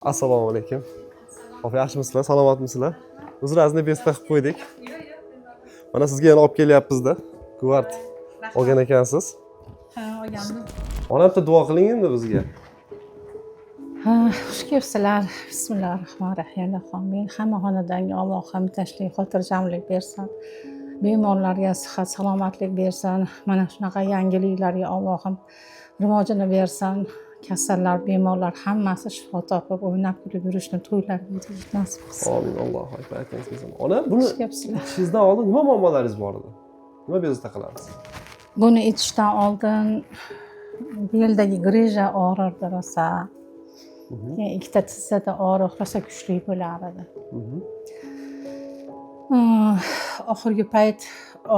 Assalomu alaykum. Opa, yaxshimisizlar? Salomatmisizlar? O'zlaringizni bezta qilib qo'ydik. Mana sizga yana olib kelyapmiz-da. Guvart olgan ekansiz. Ha, olgandim. Ona bitta duo qiling endi bizga. Ha, xush kelibsizlar. Bismillahirrohmanirrohim. Amin. Hamma xonadonga Allohim tinchlik, xotirjamlik bersin. Bemorlarga sihat, salomatlik bersin. Mana shunaqa yangiliklarga Allohim rivojini bersin. Kasallar, bemorlar hammasi shifo topib, o'ynab kulib yurishni, to'ylarga yetish nasib qilsin. Amin. Allohu akbar. Aytingiz. Ona, buni Xush kelibsizlar. ishingizdan oldin nima muammolaringiz bor edi? Nima bezovta qilamiz? Buni ichishdan oldin beldagi grija og'rirdi rosa. Keyin ikkita tizzada og'riq rosa kuchli bo'lar edi. Oxirgi payt,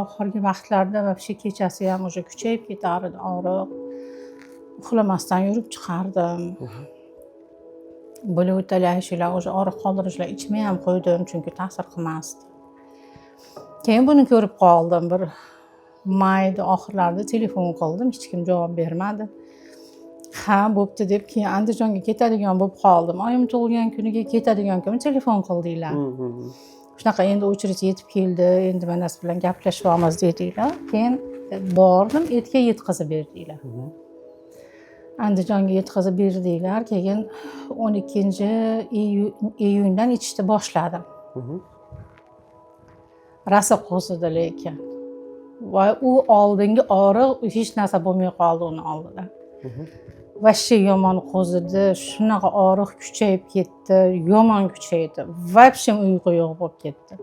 oxirgi vaqtlarda вообще kechasi ham o'sha kuchayib ketar edi og'riq. Uxlamasdan yurib chiqardim. Bo'lib o'talashlar, o'sha og'riq qoldirishlar ichmay ham qo'ydim, chunki ta'sir qilmasdi. Keyin buni ko'rib qoldim. Bir mayda oxirlarida telefon qildim, hech kim javob bermadi. Ha, bo'pti deb keyin Andijonga ketadigan bo'lib qoldim. Oyim tug'ilgan kuniga ketadigan kuni telefon qildilar. Shunaqa endi o'chirib yetib keldi, endi mana siz bilan gaplashyapmiz dedilar. Keyin bordim, etga yetkazib berdilar. Andijonga yetkazib berdilar. Keyin 12-iyundan ichishni boshladim. Rosa qo'zidi lekin. Va u oldingi og'riq hech narsa bo'lmay qoldi uni oldida. Vashshi yomon qo'zidi, shunaqa og'riq kuchayib ketdi, yomon kuchaydi. Vobshem uyqu yo'q bo'lib ketdi.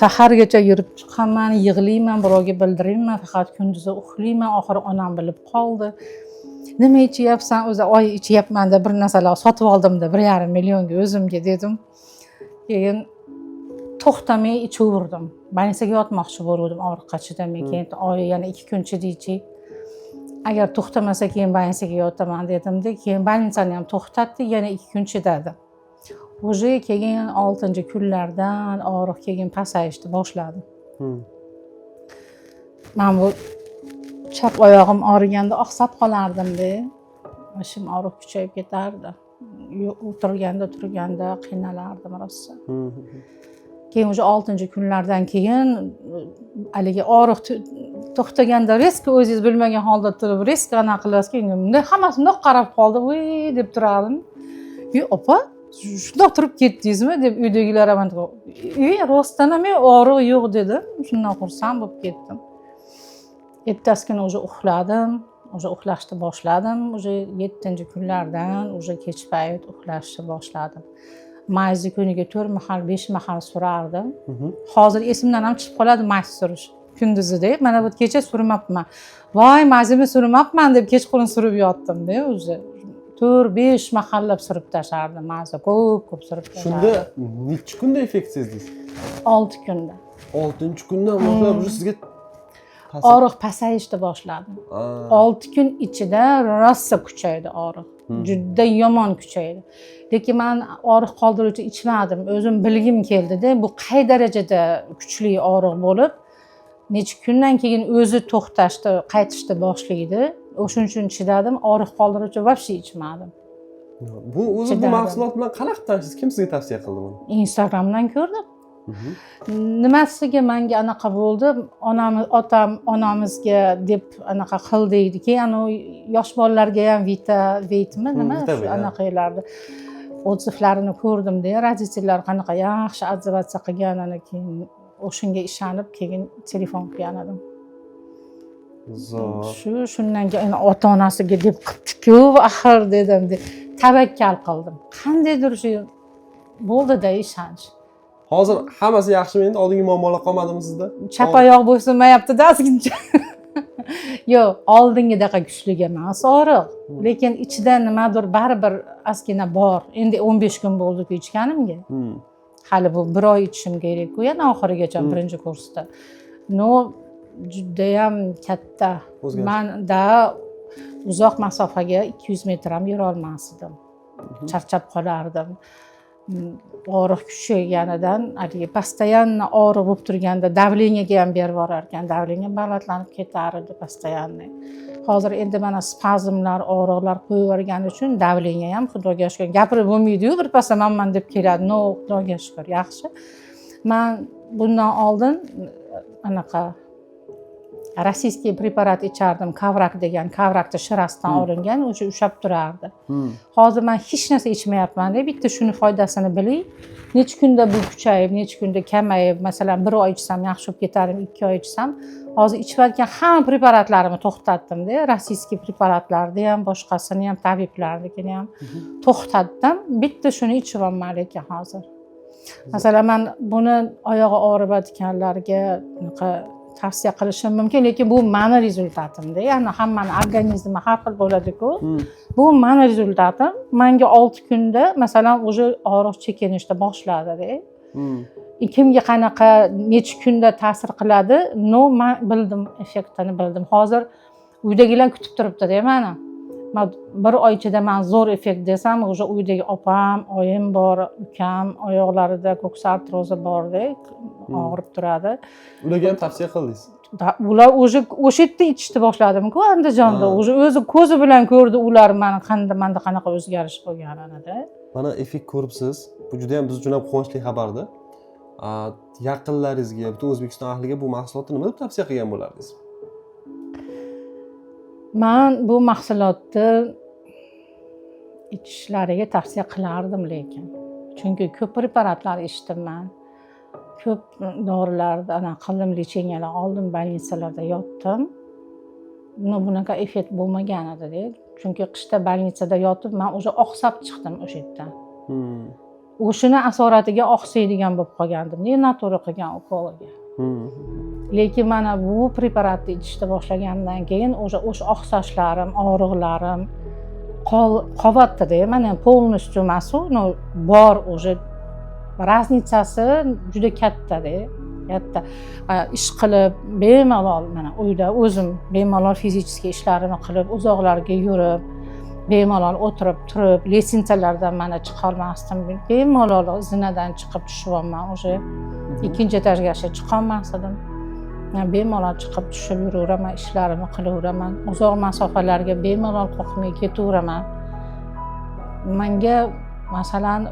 Sahargacha yurib chiqaman, yig'layman, birovga bildirmayman, faqat kunduzi uxlayman. Oxiri onam bilib qoldi. Nima ichyapsan? O'zi oy ichyapman deb bir narsalar sotib oldim-da 1,5 millionga o'zimga dedim. Keyin to'xtamay ichaverdim. Больницаga yotmoqchi bo'ldim og'riqqa chidamay. Keyin oy yana 2 kun chidaychi. Agar to'xtamasa keyin больницаga yotaman dedim-da, keyin больницani ham to'xtatdi, yana 2 kun chidadi. O'zi keyin 6-kunlardan og'riq keyin pasayishni boshladi. Men bu chap oyog'im og'riganda oqsab qolardim-da. Boshim og'riq kuchayib ketardi. O'tirganda, turganda qiynalardim rosa. Keyin o'sha 6-kunlardan keyin haligi og'riq to'xtaganda risk o'zingiz bilmagan holda turib risk ana qilasiz. Endi hammasi bundoq qarab qoldi. "Voy" deb turardim. "Opa, shundoq turib ketdingizmi?" deb uydagilar ham rostdan ham og'riq yo'q dedi. Shundan xursand bo'lib ketdim. Ertasi kuni o'sha uxladim. O'sha uxlashni boshladim. O'sha 7-kunlardan o'sha kech payt uxlashni boshladim. Mayzi kuniga 4 mahal, 5 mahal surardim. Hozir esimdan ham chiqib qoladi mayz surish. Kunduzida mana bu kecha surmabman. Voy, mayzimni surmabman deb kechqurun surib yotdim-da o'zi. 4-5 mahallab surib tashardim. Mayza ko'p surib tashardim. Shunda necha kunda effekt sezdingiz? 6 kunda. 6-kundan boshlab sizga Og'riq pasayishni boshladi. 6 kun ichida rosa kuchaydi og'riq. Juda yomon kuchaydi. Lekin men og'riq qoldiruvchi ichmadim. O'zim bilgim keldi-da, bu qay darajada kuchli og'riq bo'lib, necha kundan keyin o'zi to'xtashni, qaytishni boshlaydi. O'shuning uchun chidadim, og'riq qoldiruvchi vobshe ichmadim. Bu o'zi bu mahsulot bilan qanaqa tanishdingiz? Kim sizga tavsiya qildi buni? Instagramdan ko'rdim. Nimasiga menga anaqa bo'ldi? Otam onamizga deb anaqa qildiydi. Keyin u yosh bolalarga ham vitami nima shu anaqalarni odzivlarini ko'rdim-da, roditellar qanaqa yaxshi отзываться qilganini, keyin o'shunga ishonib keyin telefon qilgan edim. Shundan keyin ota-onasiga deb qilibdi-ku, axir dedim, tavakkal qildim. Qandaydir shu bo'ldi-da ishonch. Hozir hammasi yaxshimi endi? Oldingi muammolar qolmadimi sizda? Chap oyoq bo'ysunmayapti-da ozgincha. Yo'q, oldingidaqa kuchli emas og'riq. Lekin ichida nimadir baribir ozgina bor. Endi 15 kun bo'ldi-ku ichganimga. Hali bu 1 oy ichishim kerak-ku, yana oxirigacha birinchi kursda. No, juda ham katta. Men-da uzoq masofaga 200 metr ham yura olmasdim. Charchab qolardim. Og'riq kuchayganidan, haligi постоянно og'riq bo'lib turganda davleniyaga ham berib borar ekan, davleniya balandlanib ketar edi постоянно. Hozir endi mana spazmlar, og'riqlar qo'yavergani uchun davleniya ham xudoga shukr gapirib bo'lmaydi-yu, birpasda manman deb keladi. No, xudoga shukr, yaxshi. Men bundan oldin anaqa rossiyskiy preparat ichardim, Kavrak degan, Kavrakni shirasidan olingan, o'sha ushab turardi. Hozir men hech narsa ichmayapman-da, bitta shuni foydasini biling. Necha kunda bu kuchayib, necha kunda kamayib, masalan 1 oy ichsam yaxshi bo'lib ketardim, 2 oy ichsam, hozir ichayotgan hamma preparatlarimni to'xtatdim-da, rossiyskiy preparatlarni ham, boshqasini ham, tabiblarnikini ham to'xtatdim. Bitta shuni ichyapman lekin hozir. Masalan, men buni oyog'i og'riyotganlarga tavsiya qilishim mumkin, lekin bu meni rezultatimda. Ya'ni hammani organizmi har xil bo'ladi-ku. Bu meni rezultatim. Menga 6 kunda masalan o'sha og'riq chekinishni boshladi-da. Kimga qanaqa necha kunda ta'sir qiladi? Men bildim, effektini bildim. Hozir uydagilar kutib turibdi-da meni. Men 1 oy ichida men zo'r effekt desam, o'sha uydagi opam, oyim bor, ukam oyoqlarida ko'ks artrozi bor-da, og'rib turadi. Ularga ham tavsiya qildingiz? Ular o'sha yerda ichishni boshladim-ku, Andijonda. O'zi ko'zi bilan ko'rdi ular meni qanaqa o'zgarish bo'lganini-da. Mana effekt ko'ribsiz. Bu juda ham biz uchun ham quvonchli xabarda. Yaqinlaringizga, butun O'zbekiston ahliga bu mahsulotni nima deb tavsiya qilgan bo'lardingiz? Men bu mahsulotni ichishlariga tavsiya qilardim lekin. Chunki ko'p preparatlar ichdim men. Ko'p dorilarni qildim, lecheniyalar oldim, больницаlarda yotdim. Bunaqa effekt bo'lmagan edi-da. Chunki qishda больницада yotib, men o'sha oqsab chiqdim o'sha yerdan. O'shini asoratiga oqsaydigan bo'lib qolgandim. Natura qilgan ukoliga. Lekin mana bu preparatni ichishni boshlagandan keyin o'sha oqsashlarim, og'riqlarim qolyapti-da. Mana полностью emas-u, bor o'sha raznicasi juda katta-da. Katta. Ish qilib, bemalol mana uyda o'zim bemalol fizический ishlarimni qilib, uzoqlarga yurib, bemalol o'tirib turib, lesintalardan mana chiqa olmasdim. Bemalol zinadan chiqib tushyapman o'sha. 2-etajga chiqa olmasdim. Bemalol chiqib tushib yuraveraman, ishlarimni qilaveraman. Uzoq masofalarga bemalol qo'rqmay ketaveraman. Menga masalan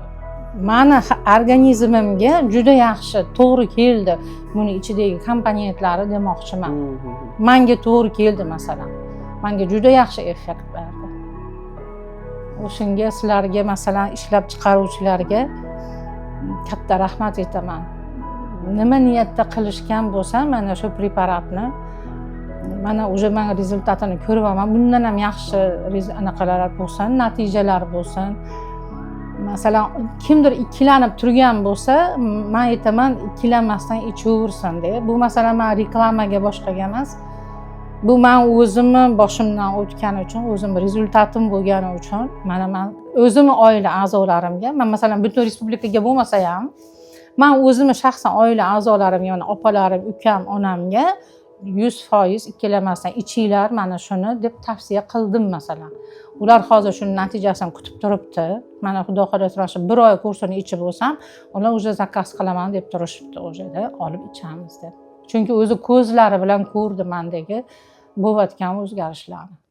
meni organizmimga juda yaxshi, to'g'ri keldi. Buni ichidagi komponentlari demoqchiman. Menga to'g'ri keldi masalan. Menga juda yaxshi effekt berdi. O'shunga sizlarga masalan ishlab chiqaruvchilarga katta rahmat aytaman. Nima niyatda qilishgan bo'lsa, mana shu preparatni mana o'sha men rezultatini ko'ryapman. Bundan ham yaxshi anaqalar bo'lsin, natijalar bo'lsin. Masalan, kimdir ikkilanib turgan bo'lsa, men aytaman, ikkilanmasdan ichaversin-da. Bu masalan men reklamaga boshqaga emas. Bu men o'zimni boshimdan o'tgani uchun, o'zim rezultatim bo'lgani uchun, mana men o'zimni oila a'zolarimga, men masalan butun respublikaga bo'lmasa ham, men o'zimni shaxsan oila a'zolarim, ya'ni opalarim, ukam, onamga 100% ikkilanmasdan ichinglar mana shuni deb tavsiya qildim masalan. Ular hozir shuni natijasini kutib turibdi. Mana xudo xohlasa 1 oy kursini ichib bo'lsam, ular o'sha zakaz qilaman deb turishibdi o'shada, olib ichamiz deb. Chunki o'zi ko'zlari bilan ko'rdi mendagi bo'layotgan o'zgarishlarni.